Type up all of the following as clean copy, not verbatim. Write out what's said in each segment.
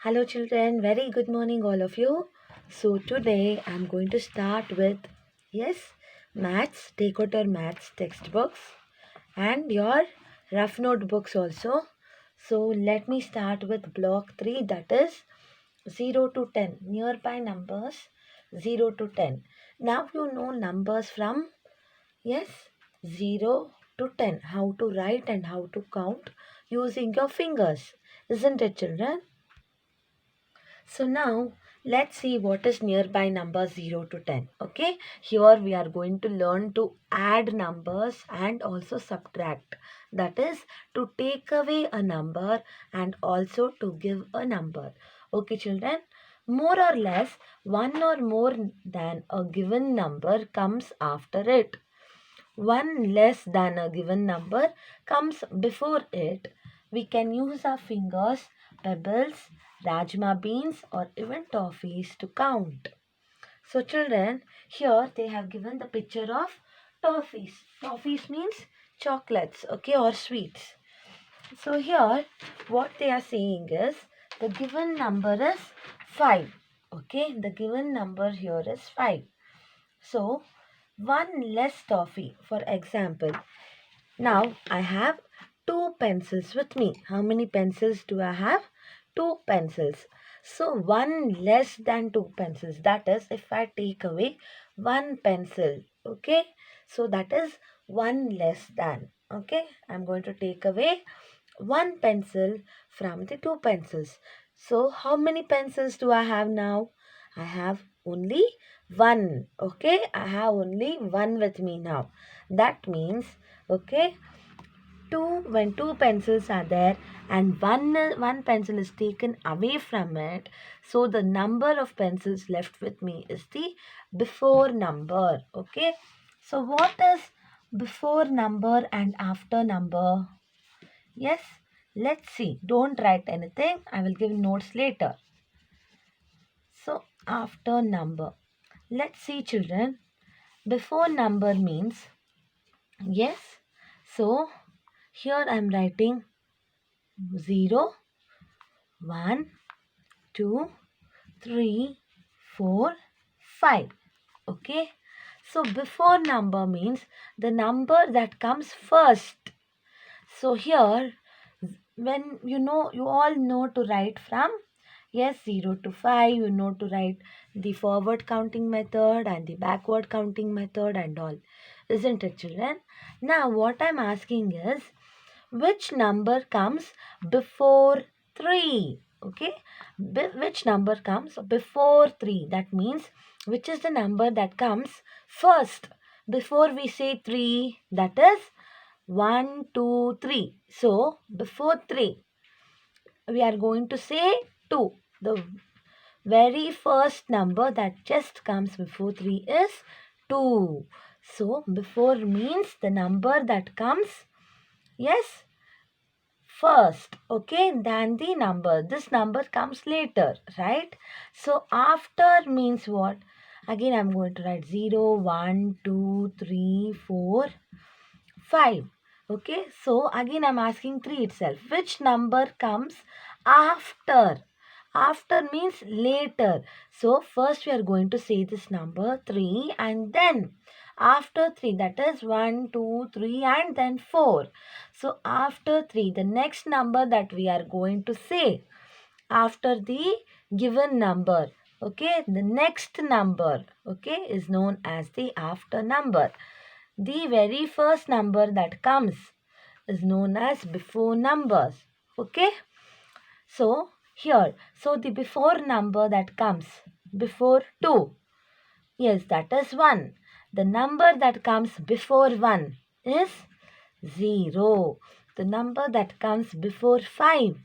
Hello, children. Very good morning, all of you. So, today I'm going to start with maths. Take out your maths textbooks and your rough notebooks also. So, let me start with block 3, that is 0 to 10. Nearby numbers 0 to 10. Now, you know numbers from yes 0 to 10. How to write and how to count using your fingers. Isn't it, children? So now let's see what is nearby number 0 to 10. Okay, here we are going to learn to add numbers and also subtract. That is to take away a number and also to give a number. Okay, children, more or less one or more than a given number comes after it. One less than a given number comes before it. We can use our fingers, pebbles, rajma beans, or even toffees to count. So, children, here they have given the picture of toffees. Toffees means chocolates, okay, or sweets. So, here what they are saying is the given number is 5. Okay, the given number here is 5. So, one less toffee, for example. Now I have two pencils with me. How many pencils do I have? Two pencils. So one less than two pencils. That is, if I take away one pencil, okay? So that is one less than, okay? I'm going to take away one pencil from the two pencils. So how many pencils do I have now? I have only one, okay? I have only one with me now. That means, okay, when two pencils are there and one pencil is taken away from it, so the number of pencils left with me is the before number. Okay, so what is before number and after number? Yes, let's see. Don't write anything, I will give notes later. So after number, let's see, children. Before number means yes, so here I am writing 0, 1, 2, 3, 4, 5. Okay. So before number means the number that comes first. So here, when you all know to write from 0 to 5, you know to write the forward counting method and the backward counting method and all. Isn't it, children? Now what I'm asking is, which number comes before 3? Okay, which number comes before 3? That means which is the number that comes first before we say 3? That is 1, 2, 3. So before 3 we are going to say 2. The very first number that just comes before 3 is 2. So before means the number that comes, yes, first, okay, than the number. This number comes later, right? So after means what? Again, I'm going to write 0, 1, 2, 3, 4, 5. Okay, so again I'm asking 3 itself. Which number comes after? After means later. So first we are going to say this number 3 and then after 3, that is 1, 2, 3 and then 4. So after 3, the next number that we are going to say after the given number, okay, the next number, okay, is known as the after number. The very first number that comes is known as before numbers. Okay. So here, so the before number that comes before 2, yes, that is 1. The number that comes before 1 is 0. The number that comes before 5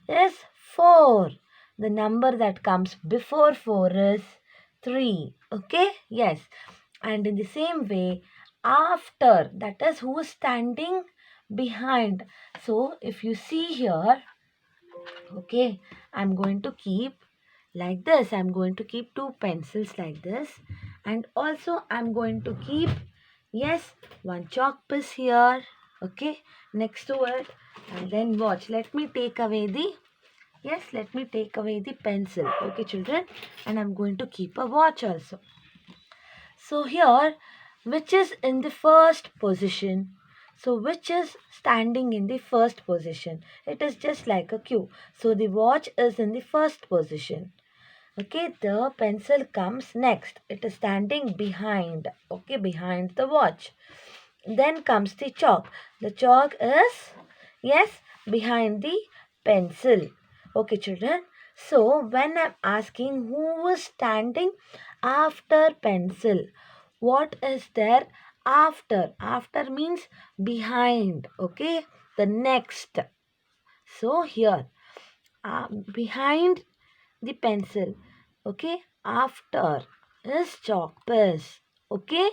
is 4. The number that comes before 4 is 3. Okay? Yes. And in the same way, after, that is who is standing behind. So, if you see here, okay, I'm going to keep like this. I'm going to keep two pencils like this. And also, I'm going to keep, yes, one chalk piece here, okay, next to it. And then watch, let me take away the Yes, let me take away the pencil. Okay, children. And I'm going to keep a watch also. So here, which is in the first position? So which is standing in the first position? It is just like a cue. So the watch is in the first position. Okay, the pencil comes next. It is standing behind. Okay, behind the watch. Then comes the chalk. The chalk is, yes, behind the pencil. Okay, children. So when I'm asking who was standing after pencil, what is there after? After means behind. Okay, the next. So here, behind the pencil. Okay, after is chalk piece. Okay,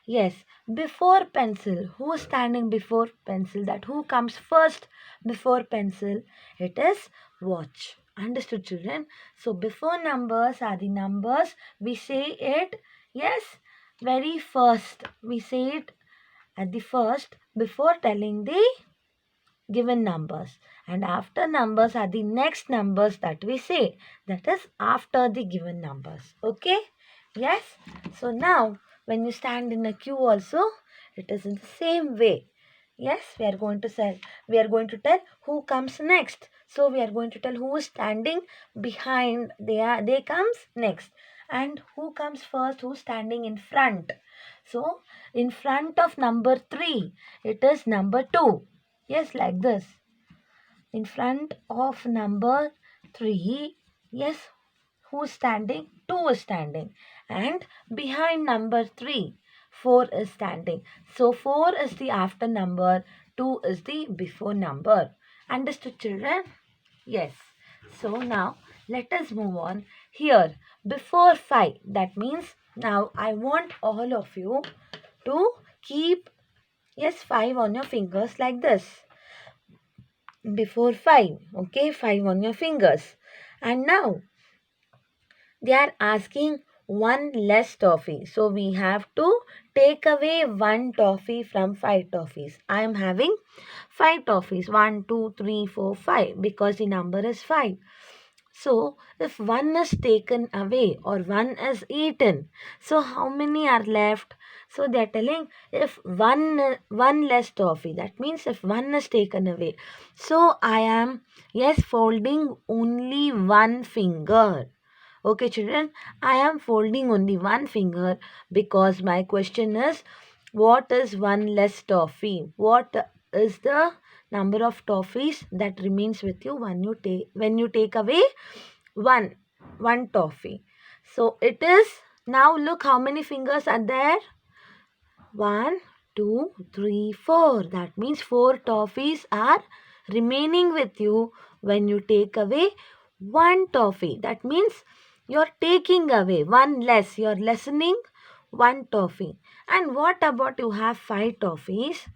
yes, before pencil. Who is standing before pencil? That who comes first before pencil? It is watch. Understood, children? So before numbers are the numbers. We say it, yes, very first. We say it at the first before telling the given numbers, and after numbers are the next numbers that we say, that is after the given numbers. Okay, yes. So now when you stand in a queue also, it is in the same way. Yes, we are going to tell who comes next. So we are going to tell who is standing behind. They comes next, and who comes first, who's standing in front. So in front of number 3, it is number 2. Yes, like this. In front of number 3, yes, who's standing? 2 is standing. And behind number 3, 4 is standing. So 4 is the after number, 2 is the before number. Understood, children? Yes. So now let us move on. Here, before 5, that means now I want all of you to keep, yes, 5 on your fingers like this. Before 5, okay, 5 on your fingers. And now they are asking one less toffee, so we have to take away one toffee from 5 toffees. I am having 5 toffees, 1 2 3 4 5, because the number is 5. So if one is taken away or one is eaten, so how many are left? So they are telling if one less toffee, that means if one is taken away. So I am, yes, folding only one finger. Okay, children, I am folding only one finger because my question is, what is one less toffee? What is the number of toffees that remains with you when you take away one toffee? So it is, now look how many fingers are there. 1 2 3 4. That means 4 toffees are remaining with you when you take away one toffee. That means you're taking away one less. You're lessening one toffee. And what about you have 5 toffees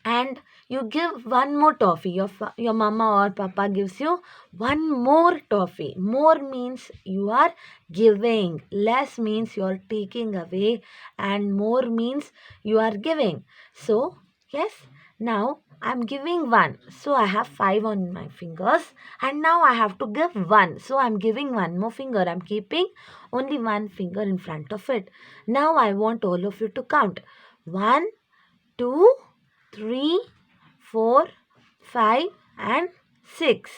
and you give one more toffee? Your mama or papa gives you one more toffee. More means you are giving, less means you are taking away, and more means you are giving. So yes, now I'm giving one, so I have 5 on my fingers, and now I have to give one, so I'm giving one more finger. I'm keeping only one finger in front of it. Now I want all of you to count. 1 2 3 4 5 and 6.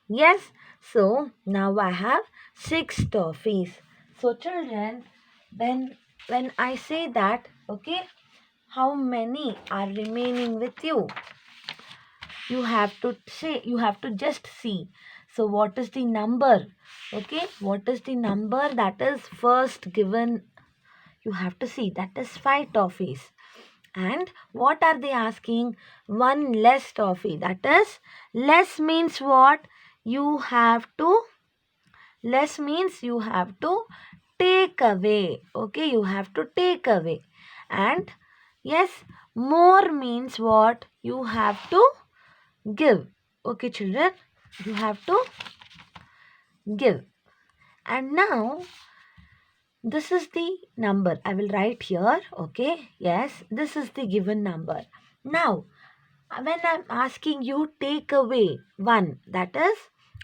Yes, so now I have 6 toffees. So children, when I say that, okay, how many are remaining with you? You have to say, you have to just see. So what is the number? Okay, what is the number that is first given? You have to see, that is 5 toffees. And what are they asking? One less toffee. That is, less means what? You have to, less means you have to take away. Okay, you have to take away. And yes, more means what? You have to give. Okay, children, you have to give. And now this is the number. I will write here. Okay, yes, this is the given number. Now when I'm asking you take away one, that is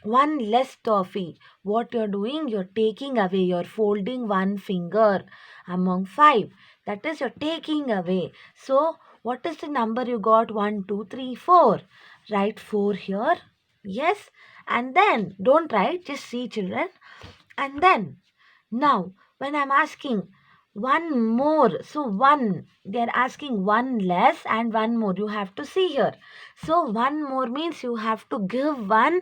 one less toffee. What you're doing, you're taking away, you're folding one finger among 5. That is, you're taking away. So, what is the number you got? 1, 2, 3, 4. Write 4 here. Yes. And then, don't write, just see, children. And then, now, when I'm asking one more, so one, they're asking one less and one more. You have to see here. So, one more means you have to give one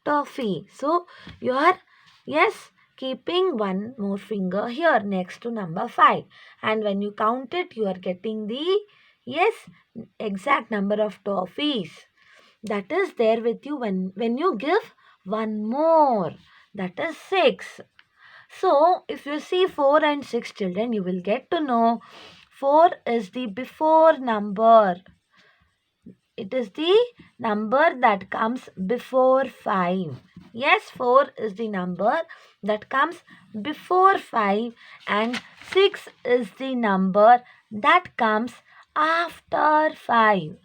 toffee. So, you are, yes, keeping one more finger here next to number 5. And when you count it, you are getting the, yes, exact number of toffees. That is there with you when you give one more. That is 6. So, if you see 4 and 6 children, you will get to know 4 is the before number. It is the number that comes before 5. Yes, 4 is the number that comes before 5 and 6 is the number that comes after 5.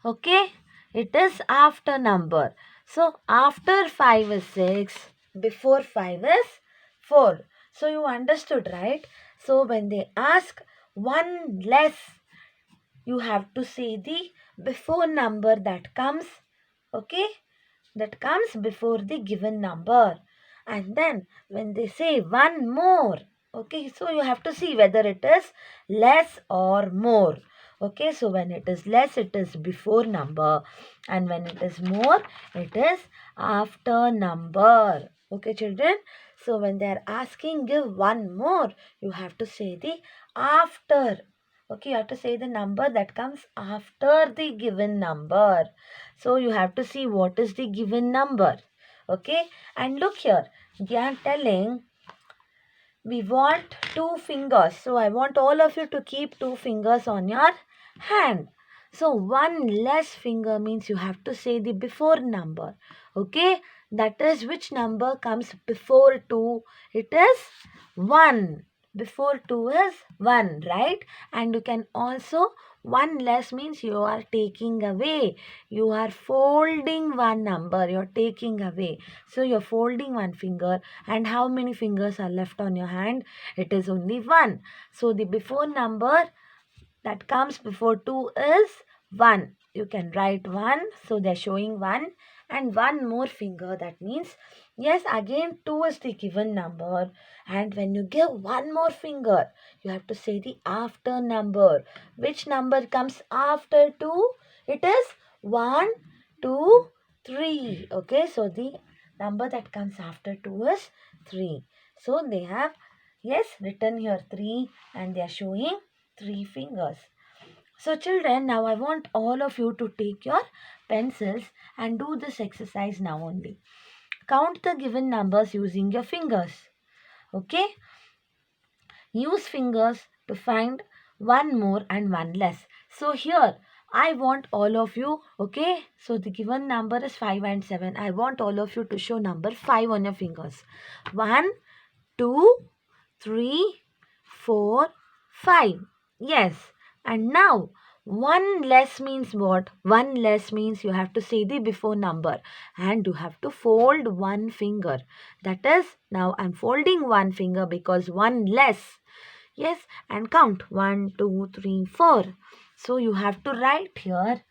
Okay, it is after number. So after 5 is 6, before 5 is 4. So you understood, right? So when they ask one less, you have to say the before number that comes, okay, that comes before the given number. And then when they say one more, okay, so you have to see whether it is less or more. Okay, so when it is less, it is before number, and when it is more, it is after number. Okay, children. So when they are asking give one more, you have to say the after. Okay, you have to say the number that comes after the given number. So you have to see what is the given number. Okay, and look here, they are telling we want 2 fingers. So I want all of you to keep 2 fingers on your hand. So one less finger means you have to say the before number. Okay, that is which number comes before 2. It is 1. Before 2 is 1, right? And you can also, one less means you are taking away. You are folding one number. You're taking away. So you're folding one finger. And how many fingers are left on your hand? It is only 1. So the before number that comes before 2 is 1. You can write 1. So they're showing 1 and one more finger. That means, yes, again 2 is the given number. And when you give one more finger, you have to say the after number. Which number comes after 2? It is 1, 2, 3. Okay, so the number that comes after 2 is 3. So they have, yes, written here 3 and they are showing 3 fingers. So children, now I want all of you to take your pencils and do this exercise now only. Count the given numbers using your fingers. Okay? Use fingers to find one more and one less. So here, I want all of you, okay? So the given number is 5 and 7. I want all of you to show number 5 on your fingers. 1, 2, 3, 4, 5. Yes. And now, 1 less means what? 1 less means you have to say the before number and you have to fold one finger. That is, now I'm folding one finger because 1 less. Yes, and count 1, 2, 3, 4. So you have to write here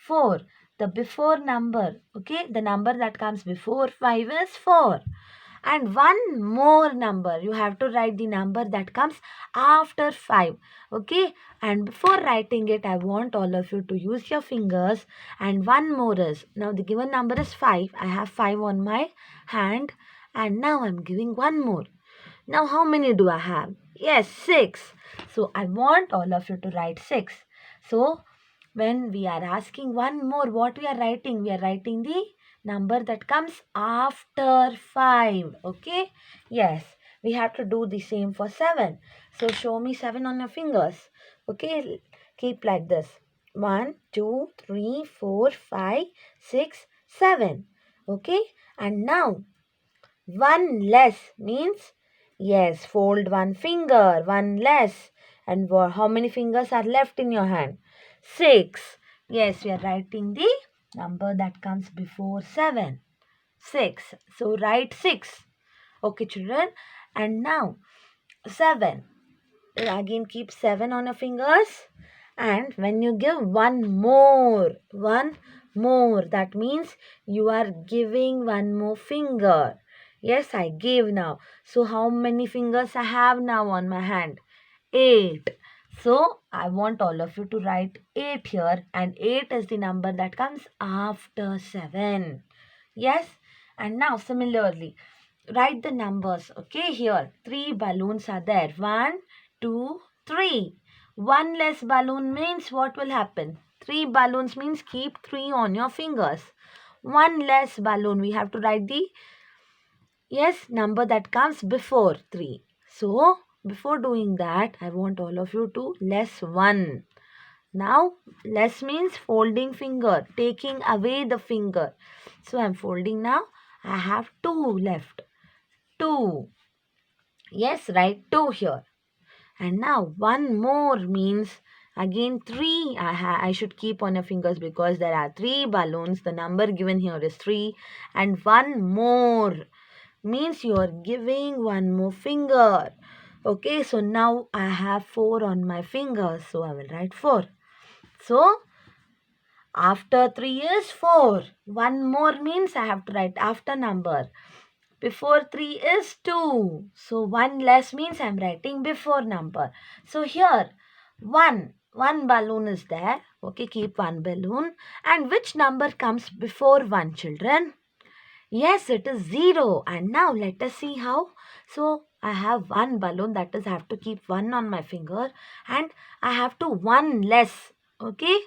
4. The before number, okay? The number that comes before 5 is 4. And one more number, you have to write the number that comes after 5. Okay, and before writing it, I want all of you to use your fingers. And one more is, now the given number is 5. I have 5 on my hand and now I'm giving one more. Now how many do I have? Yes, 6. So I want all of you to write 6. So when we are asking one more, what we are writing? We are writing the number that comes after 5. Okay? Yes. We have to do the same for 7. So show me 7 on your fingers. Okay? Keep like this. 1, 2, 3, 4, 5, 6, 7. Okay? And now, 1 less means, yes, fold one finger, 1 less. And how many fingers are left in your hand? 6. Yes, we are writing the number that comes before 7? 6. So write 6. Okay, children. And now 7. Again keep 7 on your fingers. And when you give one more, that means you are giving one more finger. Yes, I gave now. So how many fingers I have now on my hand? 8. So I want all of you to write 8 here, and 8 is the number that comes after 7. Yes, and now similarly write the numbers. Okay, here 3 balloons are there. 1, 2, 3. One less balloon means what will happen? 3 balloons means keep 3 on your fingers. One less balloon, we have to write the number that comes before 3. So before doing that, I want all of you to less 1. Now less means folding finger, taking away the finger. So I'm folding now. I have 2 left. 2. Yes, write 2 here. And now one more means again 3 I should keep on your fingers because there are 3 balloons. The number given here is 3. And one more means you are giving one more finger. Okay, so now I have 4 on my fingers. So I will write 4. So after 3 is 4. One more means I have to write after number. Before 3 is 2. So 1 less means I'm writing before number. So here 1. One balloon is there. Okay, keep one balloon. And which number comes before 1, children? Yes, it is 0. And now let us see how. So I have one balloon, that is I have to keep 1 on my finger, and I have to 1 less. Okay,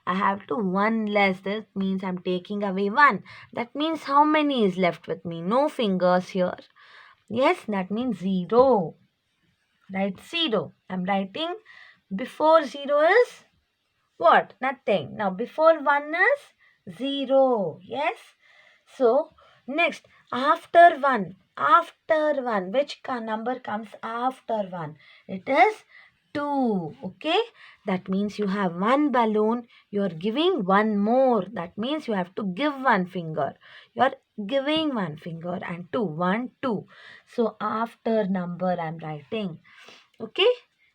I have to 1 less. This means I'm taking away 1. That means how many is left with me? No fingers here. Yes, that means 0. Write 0. I'm writing before 0 is what? Nothing. Now before 1 is 0. Yes. So next after 1, which number comes after 1? It is 2. Okay, that means you have one balloon, you are giving one more. That means you have to give one finger. You are giving one finger, and 2. 1, 2. So after number I'm writing. Okay,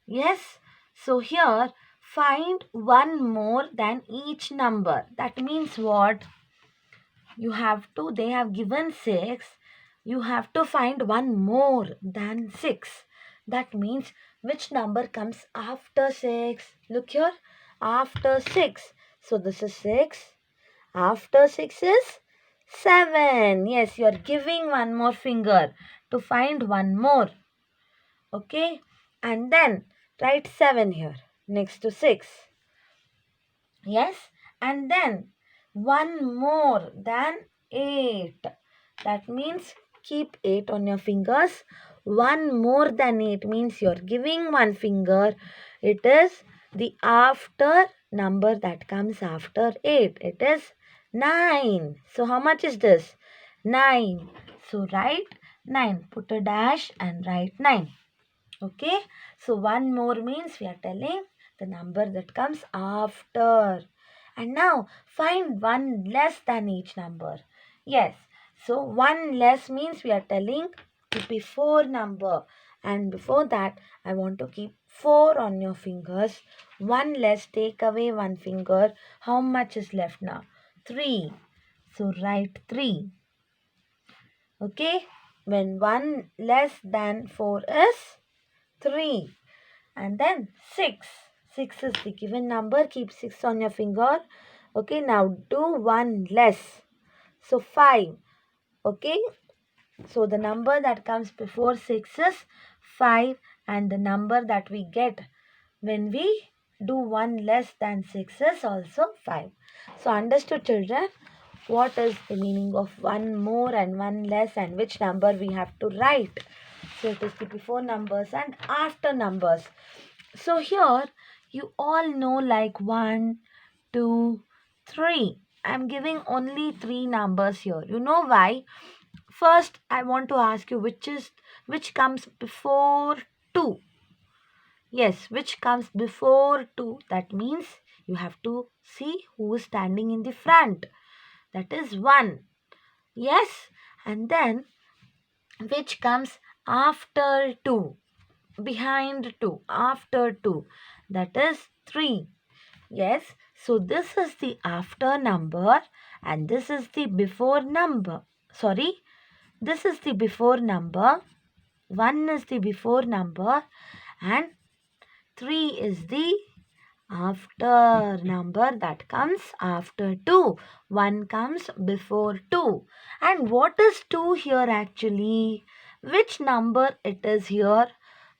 yes. So here find one more than each number. That means what? You have to, they have given 6, you have to find one more than 6. That means which number comes after 6? Look here, after 6. So this is 6. After 6 is 7. Yes, you are giving one more finger to find one more. Okay, and then write 7 here next to 6. Yes, and then one more than 8. That means keep 8 on your fingers. One more than 8 means you're giving one finger. It is the after number that comes after 8. It is 9. So how much is this? 9. So write 9. Put a dash and write 9. Okay. So one more means we are telling the number that comes after. And now find one less than each number. Yes. So one less means we are telling the before number. And before that, I want to keep 4 on your fingers. One less, take away one finger. How much is left now? 3. So write 3. Okay. When one less than 4 is 3. And then 6. 6 is the given number. Keep 6 on your finger. Okay, now do 1 less. So 5. Okay, so the number that comes before 6 is 5, and the number that we get when we do 1 less than 6 is also 5. So understood, children, what is the meaning of one more and one less, and which number we have to write? So it is the before numbers and after numbers. So here you all know like 1, 2, 3. I'm giving only 3 numbers here. You know why? First, I want to ask you which comes before 2. Yes, which comes before 2. That means You have to see who is standing in the front. That is 1. Yes, and then which comes after 2, behind 2, after 2. That is 3. Yes, so this is the after number and this is the before number. Sorry, this is the before number. 1 is the before number and 3 is the after number that comes after 2. 1 comes before 2. And what is 2 here actually? Which number it is here?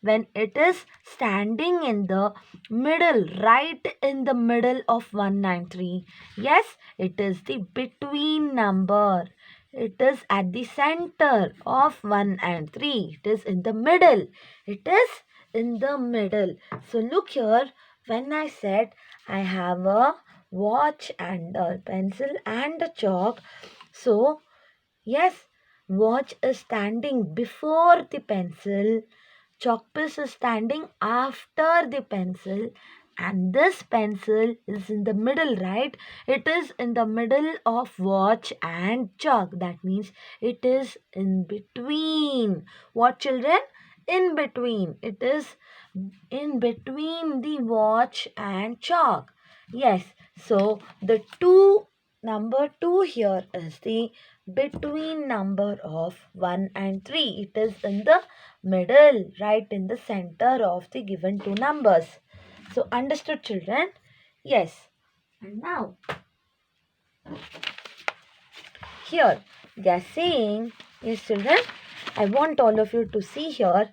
When it is standing in the middle, right in the middle of 193. Yes, it is the between number. It is at the center of 1 and 3. It is in the middle. It is in the middle. So look here, when I said I have a watch and a pencil and a chalk. So yes, watch is standing before the pencil, chalk piece is standing after the pencil, and this pencil is in the middle, right? It is in the middle of watch and chalk. That means it is in between. What, children? In between. It is in between the watch and chalk. Yes, so the number 2 here is the between number of 1 and 3. It is in the middle, right in the center of the given two numbers. So understood, children? Yes. And now here they are saying, yes children, I want all of you to see here,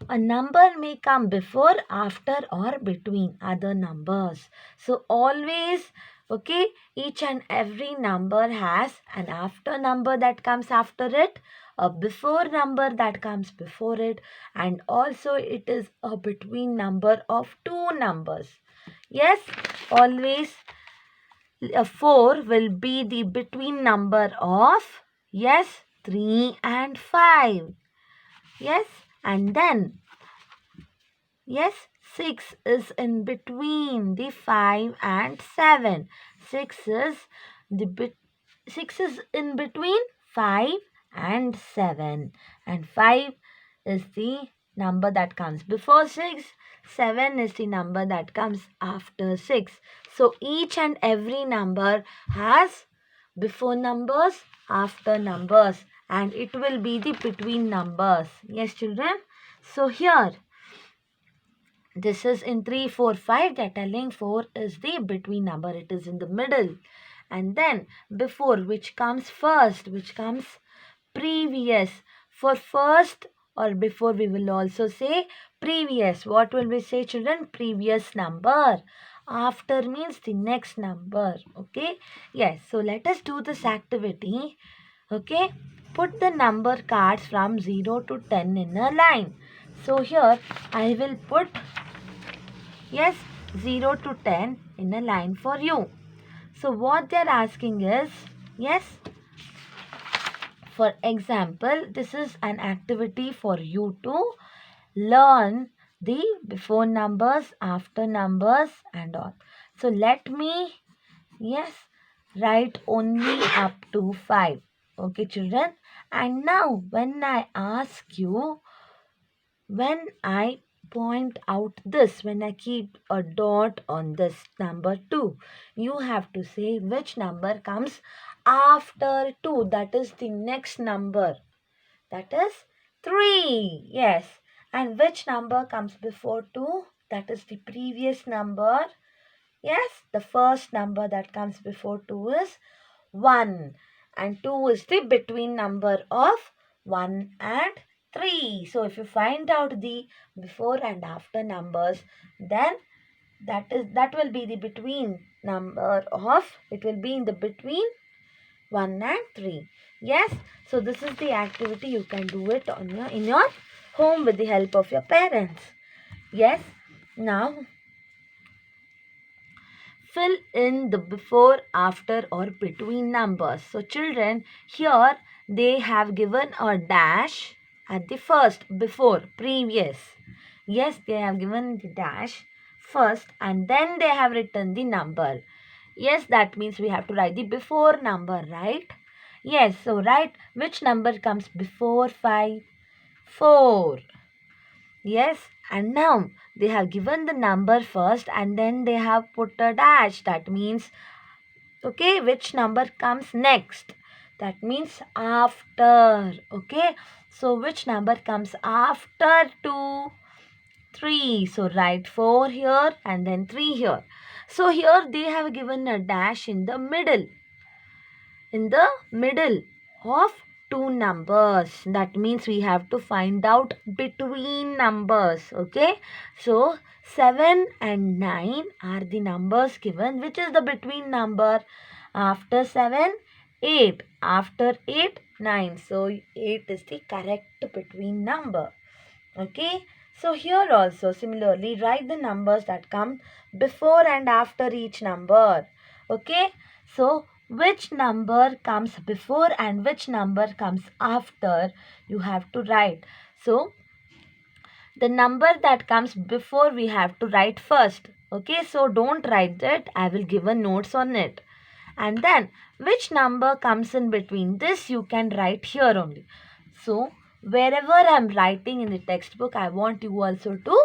a number may come before, after or between other numbers. So always, okay, each and every number has an after number that comes after it, a before number that comes before it, and also it is a between number of two numbers. Yes, always 4 will be the between number of, yes, 3 and 5. Yes, and then yes, 6 is in between the 5 and 7. 6 is 6 is in between 5 and 7. And 5 is the number that comes before 6. 7 is the number that comes after 6. So each and every number has before numbers, after numbers, and it will be the between numbers. Yes, children? So here this is in 3, 4, 5. They're telling 4 is the between number. It is in the middle. And then before, which comes first, which comes previous. For first or before, we will also say previous. What will we say, children? Previous number. After means the next number. Okay. Yes. So let us do this activity. Okay. Put the number cards from 0 to 10 in a line. So here I will put, yes, 0 to 10 in a line for you. So what they're asking is, yes, for example, this is an activity for you to learn the before numbers, after numbers and all. So let me, yes, write only up to 5. Okay, children. And now when I ask you, when I point out this, when I keep a dot on this number 2, you have to say which number comes after 2. That is the next number. That is 3. Yes. And which number comes before 2? That is the previous number. Yes. The first number that comes before 2 is 1. And 2 is the between number of 1 and 3. So if you find out the before and after numbers, then that will be the between number of, it will be in the between 1 and 3. Yes, so this is the activity. You can do it on in your home with the help of your parents. Yes, now fill in the before, after or between numbers. So children, here they have given a dash at the first, before, previous. Yes, they have given the dash first and then they have written the number. Yes, that means we have to write the before number, right? Yes, so write which number comes before 5? 4. Yes, and now they have given the number first and then they have put a dash. That means, okay, which number comes next? That means after. Okay, so which number comes after 2? 3. So write 4 here and then 3 here. So here they have given a dash in the middle. In the middle of two numbers. That means we have to find out between numbers. Okay. So 7 and 9 are the numbers given. Which is the between number? After 7, 8. After 8, 9. So 8 is the correct between number. Okay. So here also similarly write the numbers that come before and after each number. Okay. So which number comes before and which number comes after, you have to write. So the number that comes before we have to write first. Okay, so don't write that. I will give a notes on it. And then which number comes in between this, you can write here only. So wherever I am writing in the textbook, I want you also to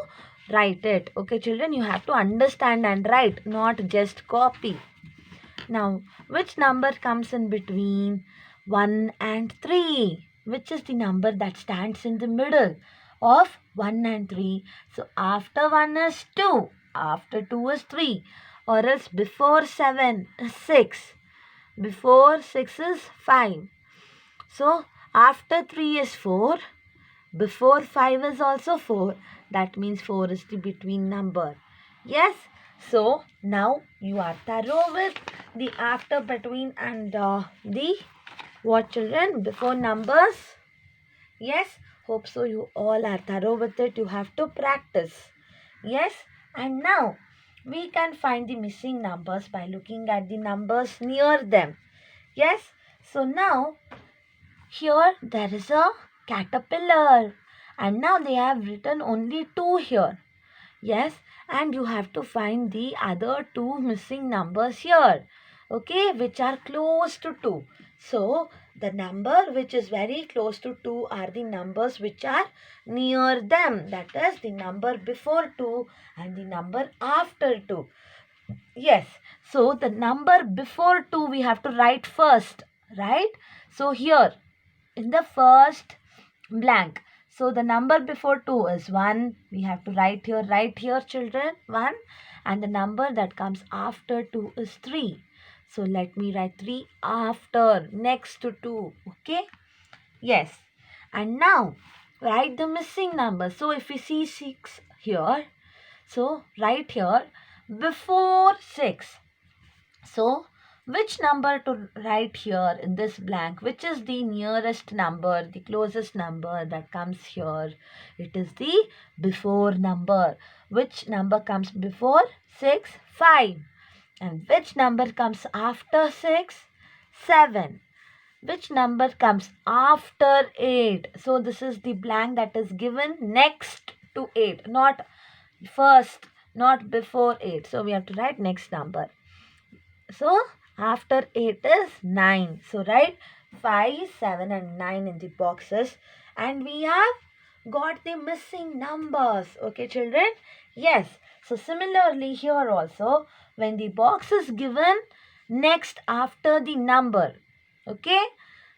write it. Okay children, you have to understand and write, not just copy. Now, which number comes in between 1 and 3? Which is the number that stands in the middle of 1 and 3? So, after 1 is 2, after 2 is 3, or else before 7 is 6, before 6 is 5. So, after 3 is 4, before 5 is also 4. That means 4 is the between number. Yes. So now you are thorough with the after, between and the what children? Before numbers. Yes. Hope so you all are thorough with it. You have to practice. Yes. And now we can find the missing numbers by looking at the numbers near them. Yes. So now here there is a caterpillar and now they have written only 2 here. Yes, and you have to find the other 2 missing numbers here, okay, which are close to 2. So the number which is very close to 2 are the numbers which are near them, that is the number before 2 and the number after 2. Yes, so the number before 2 we have to write first, right? So here in the first blank, so the number before 2 is 1. We have to write here children, 1. And the number that comes after 2 is 3. So let me write 3 after, next to 2. Okay? Yes. And now write the missing number. So if we see 6 here, so write here before 6. So which number to write here in this blank? Which is the nearest number, the closest number that comes here? It is the before number. Which number comes before 6? 5. And which number comes after 6? 7. Which number comes after 8? So this is the blank that is given next to 8. Not first, not before 8. So we have to write next number. So after 8 is 9. So write 5, 7 and 9 in the boxes. And we have got the missing numbers. Okay children? Yes. So similarly here also, when the box is given next after the number, okay,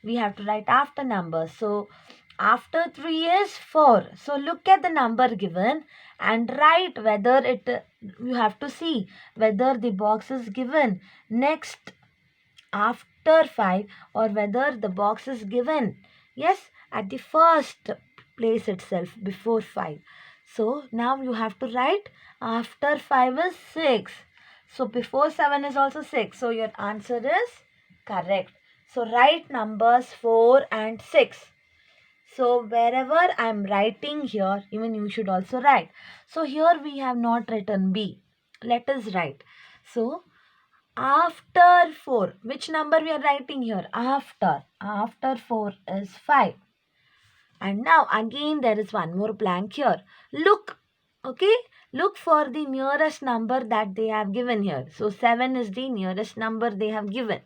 we have to write after number. So after 3 is 4. So look at the number given and write whether it, you have to see whether the box is given next after 5 or whether the box is given, yes, at the first place itself before 5. So now you have to write after 5 is 6. So before 7 is also 6. So your answer is correct. So write numbers 4 and 6. So wherever I am writing here, even you should also write. So here we have not written B. Let us write. So after 4, which number we are writing here? After 4 is 5. And now again there is one more blank here. Look Okay, look for the nearest number that they have given here. So 7 is the nearest number they have given.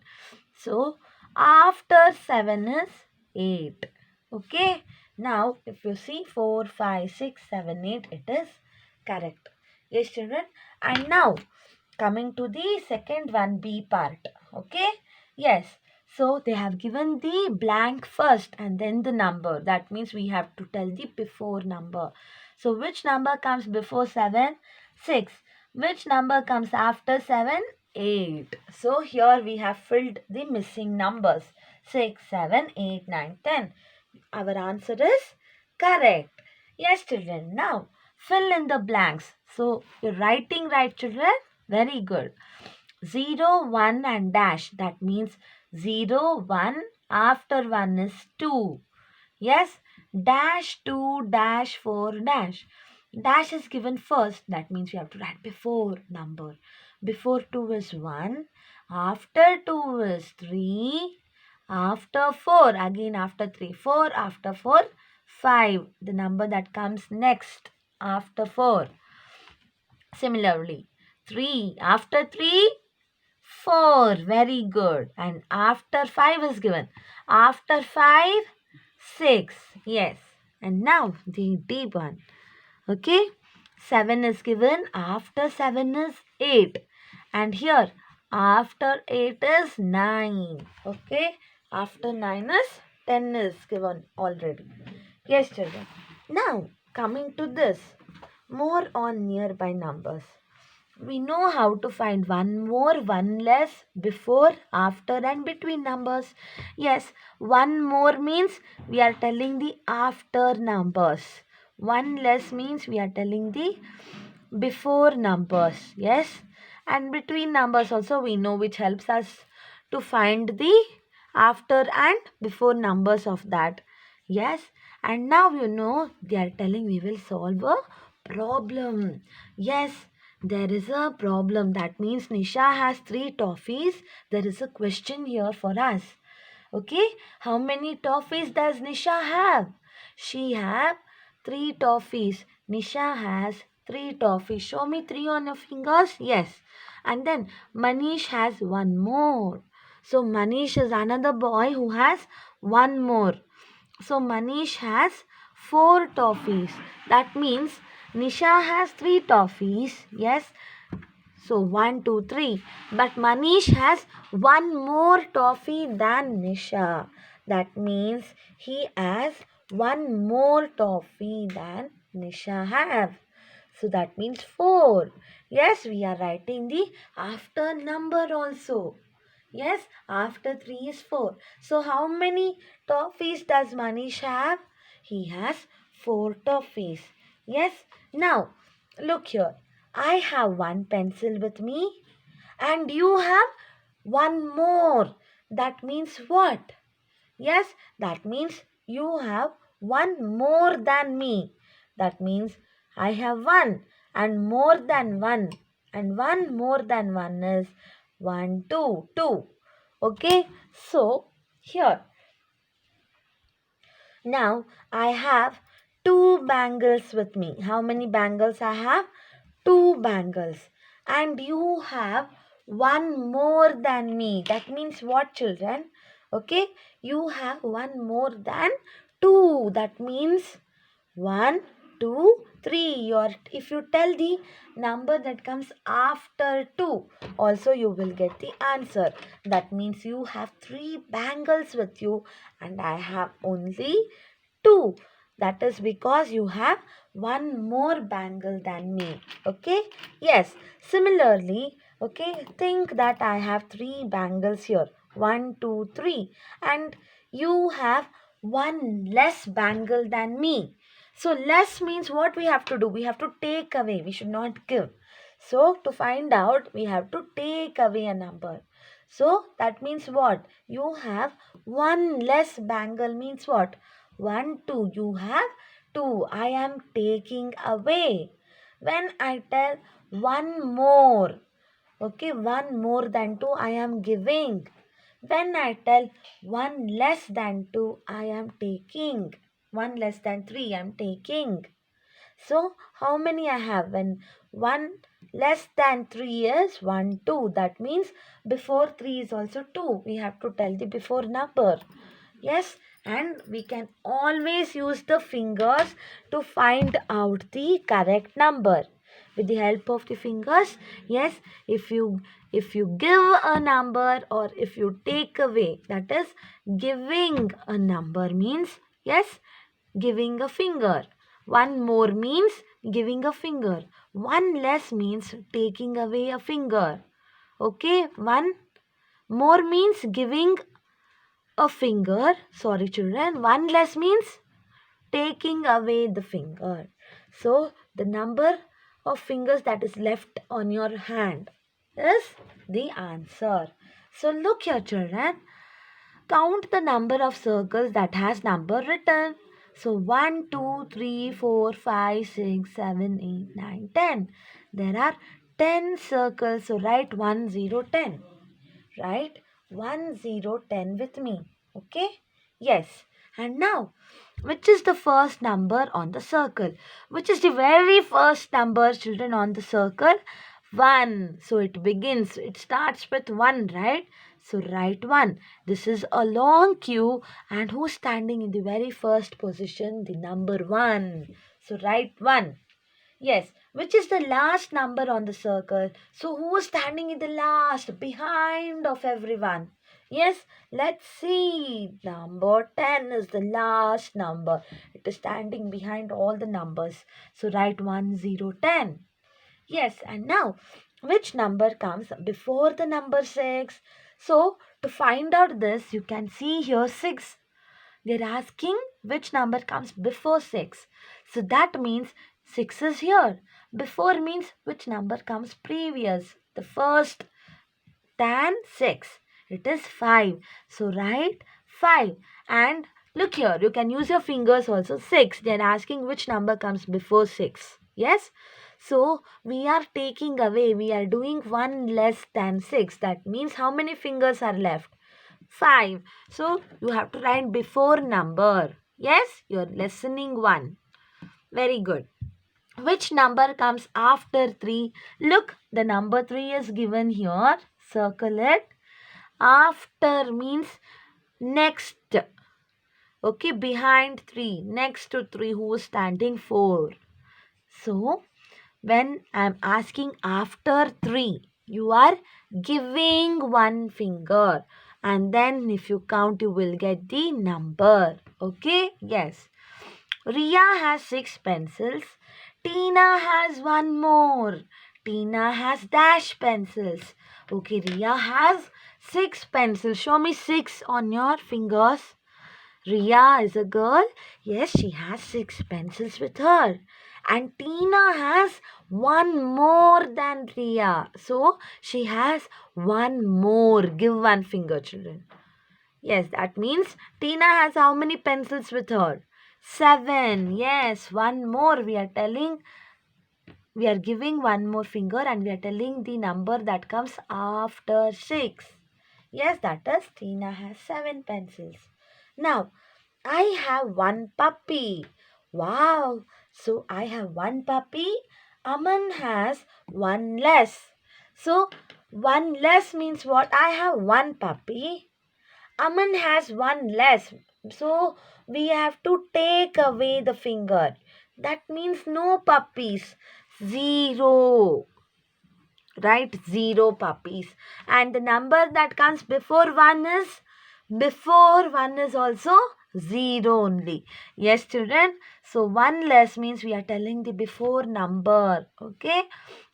So after 7 is 8. Okay, now if you see 4, 5, 6, 7, 8, it is correct. Yes, children. And now coming to the second one, B part. Okay, yes. So they have given the blank first and then the number. That means we have to tell the before number. So which number comes before 7? 6. Which number comes after 7? 8. So here we have filled the missing numbers. 6, 7, 8, 9, 10. Our answer is correct. Yes, children. Now fill in the blanks. So you're writing right, children. Very good. 0, 1 and dash. That means 0, 1. After 1 is 2. Yes. Dash 2, dash 4, dash. Dash is given first. That means we have to write before number. Before 2 is 1. After 2 is 3. After 4. Again after 3. 4. After 4. 5. The number that comes next after 4. Similarly, 3. After 3. 4. Very good. And after 5 is given. After 5. 6. Yes. And now the deep one. Okay. 7 is given. After 7 is 8. And here after 8 is 9. Okay. After 9 is 10 is given already. Yes, children. Now coming to this. More on nearby numbers. We know how to find one more, one less, before, after and between numbers. Yes, one more means we are telling the after numbers. One less means we are telling the before numbers. Yes, and between numbers also we know, which helps us to find the after and before numbers of that. Yes, and now you know they are telling we will solve a problem. Yes, there is a problem. That means Nisha has 3 toffees. There is a question here for us. Okay, how many toffees does Nisha have? She have 3 toffees. Nisha has 3 toffees. Show me 3 on your fingers. Yes. And then Manish has one more. So Manish is another boy who has one more. So Manish has 4 toffees. That means Nisha has 3 toffees. Yes. So 1, 2, 3. But Manish has one more toffee than Nisha. That means he has one more toffee than Nisha have. So that means 4. Yes, we are writing the after number also. Yes, after 3 is 4. So how many toffees does Manish have? He has 4 toffees. Yes, now look here. I have one pencil with me and you have one more. That means what? Yes, that means you have one more than me. That means I have one and more than one. And one more than one is 1, 2, 2. Okay, so here now I have 2 bangles with me. How many bangles I have? 2 bangles. And you have one more than me. That means what, children? Okay, you have one more than 2. That means 1, 2, 3. If you tell the number that comes after 2, also you will get the answer. That means you have 3 bangles with you and I have only 2. That is because you have one more bangle than me. Okay? Yes. Similarly, okay, think that I have 3 bangles here. 1, 2, 3. And you have one less bangle than me. So less means what we have to do? We have to take away. We should not give. So to find out, we have to take away a number. So that means what? You have one less bangle means what? 1, 2. You have 2. I am taking away. When I tell one more, okay, one more than 2, I am giving. When I tell one less than 2, I am taking. One less than 3, I am taking. So how many I have? When 1 less than 3 is 1, 2. That means before 3 is also 2. We have to tell the before number. Yes, and we can always use the fingers to find out the correct number. With the help of the fingers, yes, if you give a number or if you take away, that is giving a number means, yes, giving a finger. One more means giving a finger. One less means taking away a finger. Okay, one more means giving a finger. Sorry, children. One less means taking away the finger. So, the number of fingers that is left on your hand is the answer. So, look here, children. Count the number of circles that has number written. So 1, 2, 3, 4, 5, 6, 7, 8, 9, 10. There are 10 circles. So write 1, 0, 10. Write 1, 0, 10 with me. Okay? Yes. And now, which is the first number on the circle? Which is the very first number, children, on the circle? 1. So it starts with 1, right? So write 1. This is a long queue, and who's standing in the very first position? The number 1. So write 1. Yes, which is the last number on the circle? So who is standing in the last, behind of everyone? Yes, let's see. Number 10 is the last number. It is standing behind all the numbers. So write 1, 0, 10. Yes, and now which number comes before the number 6? So to find out this, you can see here 6. They're asking which number comes before 6. So that means 6 is here. Before means which number comes previous. The first than 6. It is 5. So write 5. And look here, you can use your fingers also. 6. They're asking which number comes before 6. Yes? So we are taking away, we are doing 1 less than 6. That means how many fingers are left? 5. So you have to write before number. Yes, you're listening 1. Very good. Which number comes after 3? Look, the number 3 is given here. Circle it. After means next. Okay, behind 3. Next to 3, who is standing? 4. So, when I'm asking after 3, you are giving one finger. And then if you count, you will get the number. Okay? Yes. Ria has 6 pencils. Tina has one more. Tina has dash pencils. Okay, Ria has 6 pencils. Show me 6 on your fingers. Ria is a girl. Yes, she has 6 pencils with her. And Tina has one more than Ria. So she has one more. Give one finger, children. Yes, that means Tina has how many pencils with her? 7. Yes, one more. We are giving one more finger and we are telling the number that comes after 6. Yes, that is Tina has 7 pencils. Now, I have one puppy. Wow. So I have one puppy. Aman has one less. So one less means what? I have one puppy. Aman has one less. So we have to take away the finger. That means no puppies. 0. Right? 0 puppies. And the number that comes before 1 is also 0 only. Yes, children. So 1 less means we are telling the before number. Okay.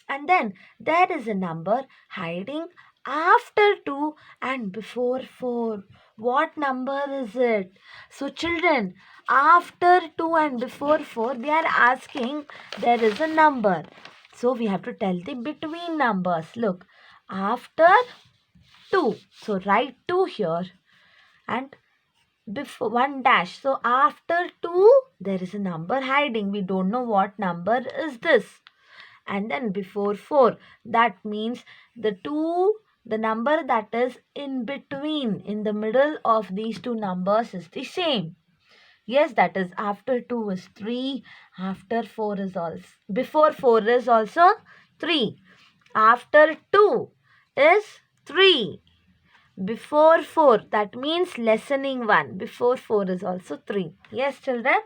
And then there is a number hiding after 2 and before 4. What number is it? So children, after 2 and before 4, they are asking there is a number. So we have to tell the between numbers. Look, after 2. So write 2 here and before 1 dash. So after 2, there is a number hiding. We don't know what number is this. And then before 4, that means the number that is in between, in the middle of these two numbers is the same. Yes, that is after 2 is 3. After 4 is also, before 4 is also 3. After 2 is 3. Before 4, that means lessening 1. Before 4 is also 3. Yes, children.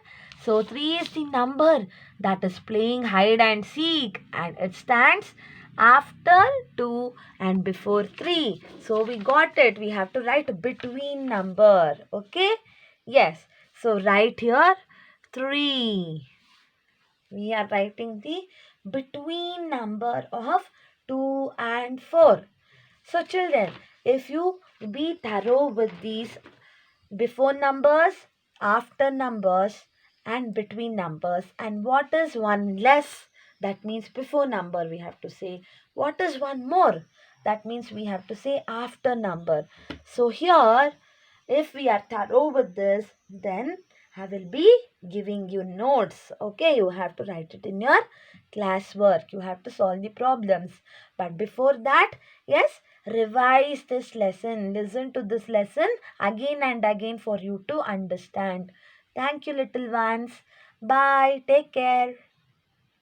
So 3 is the number that is playing hide and seek, and it stands after 2 and before 3. So we got it. We have to write between number. Okay. Yes. So write here 3. We are writing the between number of 2 and 4. So children, if you be thorough with these before numbers, after numbers, and between numbers, and what is one less, that means before number we have to say. What is one more, that means we have to say after number. So here, if we are thorough with this, then I will be giving you notes. Okay, you have to write it in your classwork. You have to solve the problems. But before that, yes, revise this lesson. Listen to this lesson again and again for you to understand. Thank you, little ones. Bye. Take care.